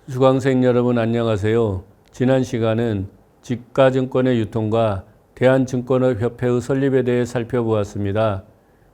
수강생 여러분 안녕하세요. 지난 시간은 지가증권의 유통과 대한증권업협회의 설립에 대해 살펴보았습니다.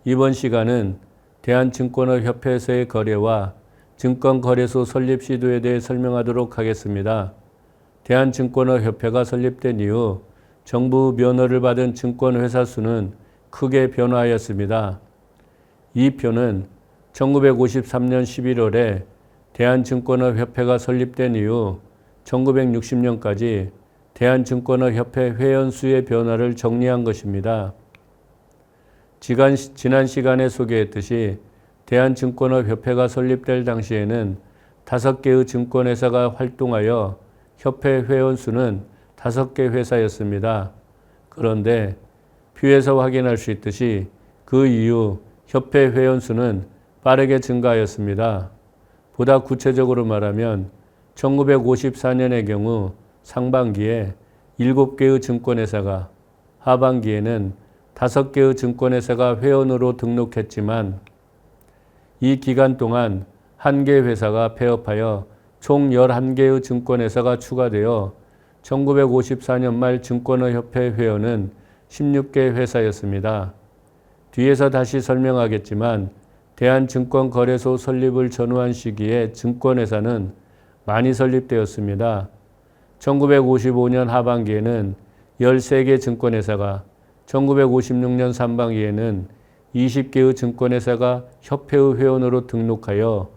이번 시간은 대한증권업협회에서의 거래와 증권거래소 설립 시도에 대해 설명하도록 하겠습니다. 대한증권업협회가 설립된 이후 정부 면허를 받은 증권회사 수는 크게 변화하였습니다. 이 표는 1953년 11월에 대한증권업협회가 설립된 이후 1960년까지 대한증권업협회 회원수의 변화를 정리한 것입니다. 지난 시간에 소개했듯이 대한증권업협회가 설립될 당시에는 5개의 증권회사가 활동하여 협회 회원수는 5개 회사였습니다. 그런데 표에서 확인할 수 있듯이 그 이후 협회 회원수는 빠르게 증가하였습니다. 보다 구체적으로 말하면 1954년의 경우 상반기에 7개의 증권회사가, 하반기에는 5개의 증권회사가 회원으로 등록했지만 이 기간 동안 1개 회사가 폐업하여 총 11개의 증권회사가 추가되어 1954년 말 증권업협회 회원은 16개 회사였습니다. 뒤에서 다시 설명하겠지만 대한증권거래소 설립을 전후한 시기에 증권회사는 많이 설립되었습니다. 1955년 하반기에는 13개 증권회사가, 1956년 상반기에는 20개의 증권회사가 협회의 회원으로 등록하여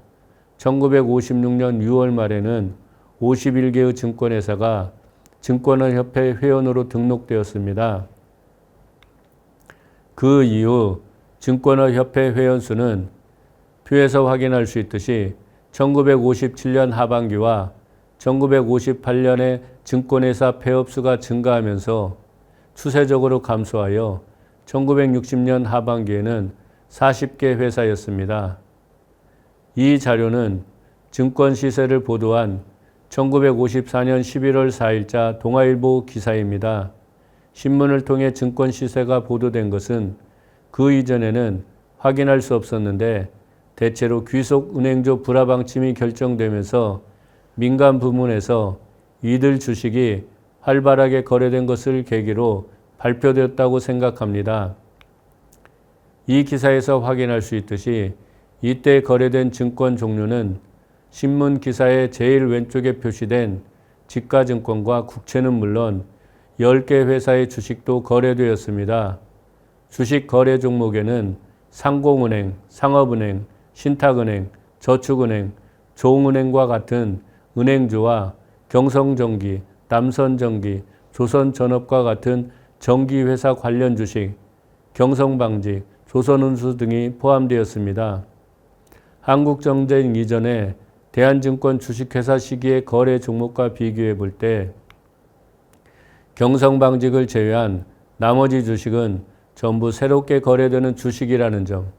1956년 6월 말에는 51개의 증권회사가 증권업협회 회원으로 등록되었습니다. 그 이후 증권업협회 회원수는 표에서 확인할 수 있듯이 1957년 하반기와 1958년에 증권회사 폐업수가 증가하면서 추세적으로 감소하여 1960년 하반기에는 40개 회사였습니다. 이 자료는 증권 시세를 보도한 1954년 11월 4일자 동아일보 기사입니다. 신문을 통해 증권 시세가 보도된 것은 그 이전에는 확인할 수 없었는데 대체로 귀속은행조 불화 방침이 결정되면서 민간 부문에서 이들 주식이 활발하게 거래된 것을 계기로 발표되었다고 생각합니다. 이 기사에서 확인할 수 있듯이 이때 거래된 증권 종류는 신문 기사의 제일 왼쪽에 표시된 지가증권과 국채는 물론 10개 회사의 주식도 거래되었습니다. 주식 거래 종목에는 상공은행, 상업은행, 신탁은행, 저축은행, 조흥은행과 같은 은행주와 경성전기, 남선전기, 조선전업과 같은 전기회사 관련 주식, 경성방직, 조선운수 등이 포함되었습니다. 한국전쟁 이전에 대한증권 주식회사 시기의 거래 종목과 비교해 볼 때 경성방직을 제외한 나머지 주식은 전부 새롭게 거래되는 주식이라는 점,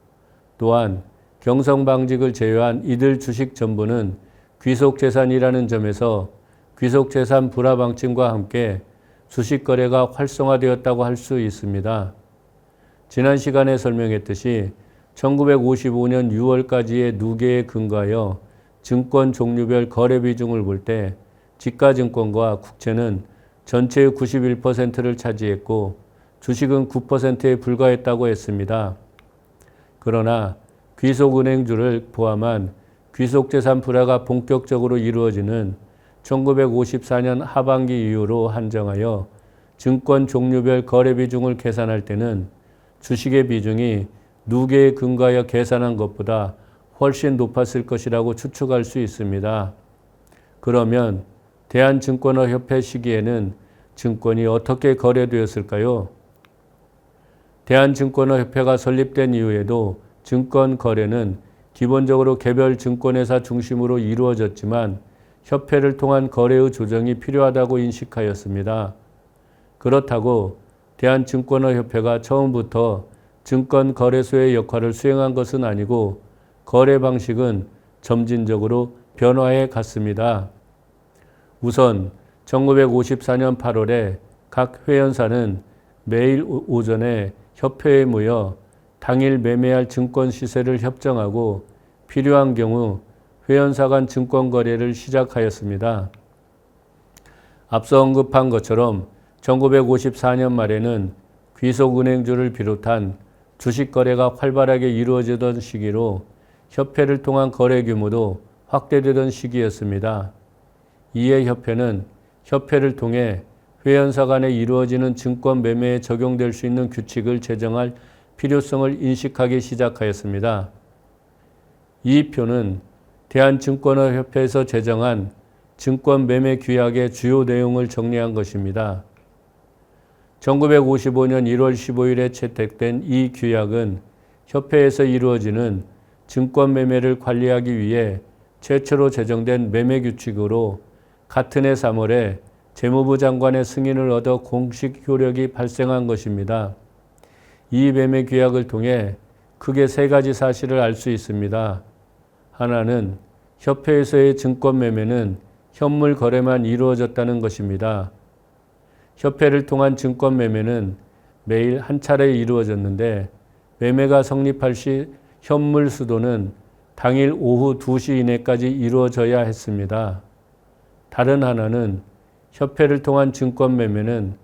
또한 경성방직을 제외한 이들 주식 전부는 귀속재산이라는 점에서 귀속재산 불화 방침과 함께 주식 거래가 활성화되었다고 할 수 있습니다. 지난 시간에 설명했듯이 1955년 6월까지의 누계에 근거하여 증권 종류별 거래 비중을 볼 때 지가증권과 국채는 전체의 91%를 차지했고 주식은 9%에 불과했다고 했습니다. 그러나 귀속은행주를 포함한 귀속재산 불화가 본격적으로 이루어지는 1954년 하반기 이후로 한정하여 증권 종류별 거래 비중을 계산할 때는 주식의 비중이 누계에 근거하여 계산한 것보다 훨씬 높았을 것이라고 추측할 수 있습니다. 그러면 대한증권업협회 시기에는 증권이 어떻게 거래되었을까요? 대한증권업협회가 설립된 이후에도 증권 거래는 기본적으로 개별 증권회사 중심으로 이루어졌지만 협회를 통한 거래의 조정이 필요하다고 인식하였습니다. 그렇다고 대한증권업협회가 처음부터 증권거래소의 역할을 수행한 것은 아니고 거래 방식은 점진적으로 변화해 갔습니다. 우선 1954년 8월에 각 회원사는 매일 오전에 협회에 모여 당일 매매할 증권 시세를 협정하고 필요한 경우 회원사 간 증권거래를 시작하였습니다. 앞서 언급한 것처럼 1954년 말에는 귀속은행주를 비롯한 주식거래가 활발하게 이루어지던 시기로 협회를 통한 거래 규모도 확대되던 시기였습니다. 이에 협회는 협회를 통해 회원사 간에 이루어지는 증권 매매에 적용될 수 있는 규칙을 제정할 필요성을 인식하기 시작하였습니다. 이 표는 대한증권업협회에서 제정한 증권 매매 규약의 주요 내용을 정리한 것입니다. 1955년 1월 15일에 채택된 이 규약은 협회에서 이루어지는 증권 매매를 관리하기 위해 최초로 제정된 매매 규칙으로 같은 해 3월에 재무부 장관의 승인을 얻어 공식 효력이 발생한 것입니다. 이 매매 규약을 통해 크게 세 가지 사실을 알 수 있습니다. 하나는 협회에서의 증권 매매는 현물 거래만 이루어졌다는 것입니다. 협회를 통한 증권 매매는 매일 한 차례 이루어졌는데 매매가 성립할 시 현물 수도는 당일 오후 2시 이내까지 이루어져야 했습니다. 다른 하나는 협회를 통한 증권 매매는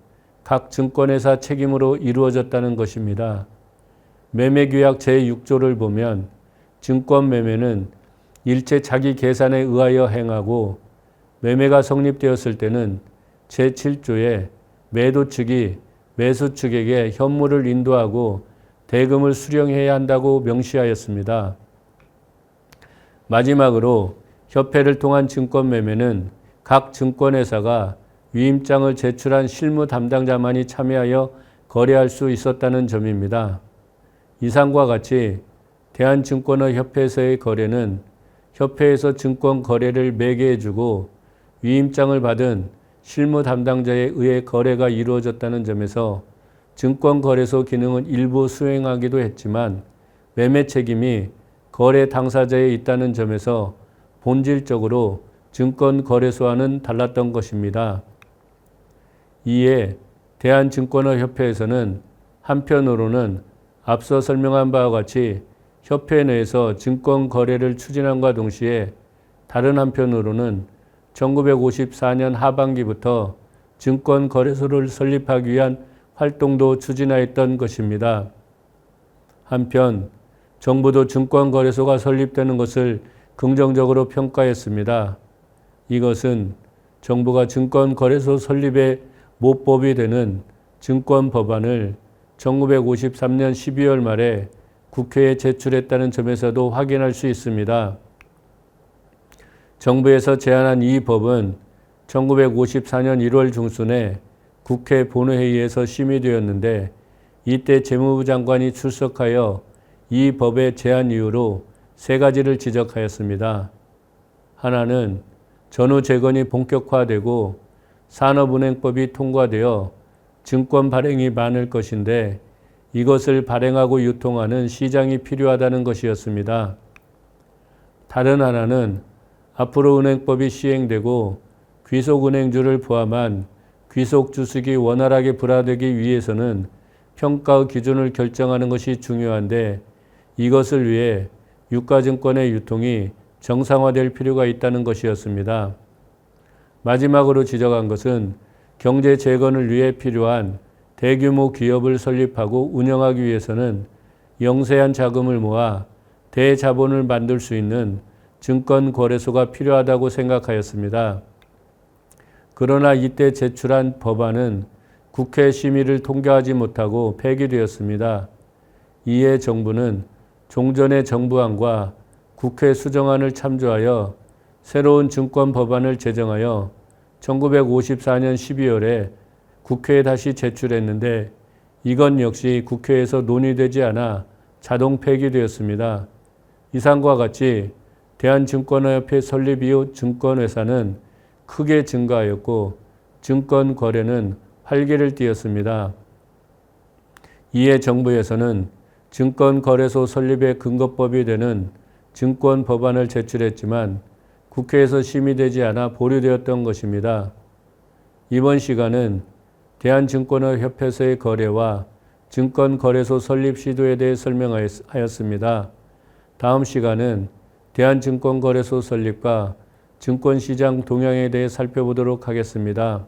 각 증권회사 책임으로 이루어졌다는 것입니다. 매매규약 제6조를 보면 증권 매매는 일체 자기 계산에 의하여 행하고 매매가 성립되었을 때는 제7조에 매도 측이 매수 측에게 현물을 인도하고 대금을 수령해야 한다고 명시하였습니다. 마지막으로 협회를 통한 증권 매매는 각 증권회사가 위임장을 제출한 실무 담당자만이 참여하여 거래할 수 있었다는 점입니다. 이상과 같이 대한증권업협회에서의 거래는 협회에서 증권 거래를 매개해주고 위임장을 받은 실무 담당자에 의해 거래가 이루어졌다는 점에서 증권거래소 기능은 일부 수행하기도 했지만 매매 책임이 거래 당사자에 있다는 점에서 본질적으로 증권거래소와는 달랐던 것입니다. 이에 대한증권업협회에서는 한편으로는 앞서 설명한 바와 같이 협회 내에서 증권거래를 추진함과 동시에 다른 한편으로는 1954년 하반기부터 증권거래소를 설립하기 위한 활동도 추진하였던 것입니다. 한편 정부도 증권거래소가 설립되는 것을 긍정적으로 평가했습니다. 이것은 정부가 증권거래소 설립의 모법이 되는 증권법안을 1953년 12월 말에 국회에 제출했다는 점에서도 확인할 수 있습니다. 정부에서 제안한 이 법은 1954년 1월 중순에 국회 본회의에서 심의되었는데 이때 재무부 장관이 출석하여 이 법의 제안 이유로 세 가지를 지적하였습니다. 하나는 전후 재건이 본격화되고 산업은행법이 통과되어 증권 발행이 많을 것인데 이것을 발행하고 유통하는 시장이 필요하다는 것이었습니다. 다른 하나는 앞으로 은행법이 시행되고 귀속은행주를 포함한 귀속주식이 원활하게 분할되기 위해서는 평가의 기준을 결정하는 것이 중요한데 이것을 위해 유가증권의 유통이 정상화될 필요가 있다는 것이었습니다. 마지막으로 지적한 것은 경제 재건을 위해 필요한 대규모 기업을 설립하고 운영하기 위해서는 영세한 자금을 모아 대자본을 만들 수 있는 증권거래소가 필요하다고 생각하였습니다. 그러나 이때 제출한 법안은 국회 심의를 통과하지 못하고 폐기되었습니다. 이에 정부는 종전의 정부안과 국회 수정안을 참조하여 새로운 증권 법안을 제정하여 1954년 12월에 국회에 다시 제출했는데 이건 역시 국회에서 논의되지 않아 자동 폐기되었습니다. 이상과 같이 대한증권업협회 설립 이후 증권회사는 크게 증가하였고 증권 거래는 활기를 띠었습니다. 이에 정부에서는 증권거래소 설립의 근거법이 되는 증권 법안을 제출했지만 국회에서 심의되지 않아 보류되었던 것입니다. 이번 시간은 대한증권업협회에서의 거래와 증권거래소 설립 시도에 대해 설명하였습니다. 다음 시간은 대한증권거래소 설립과 증권시장 동향에 대해 살펴보도록 하겠습니다.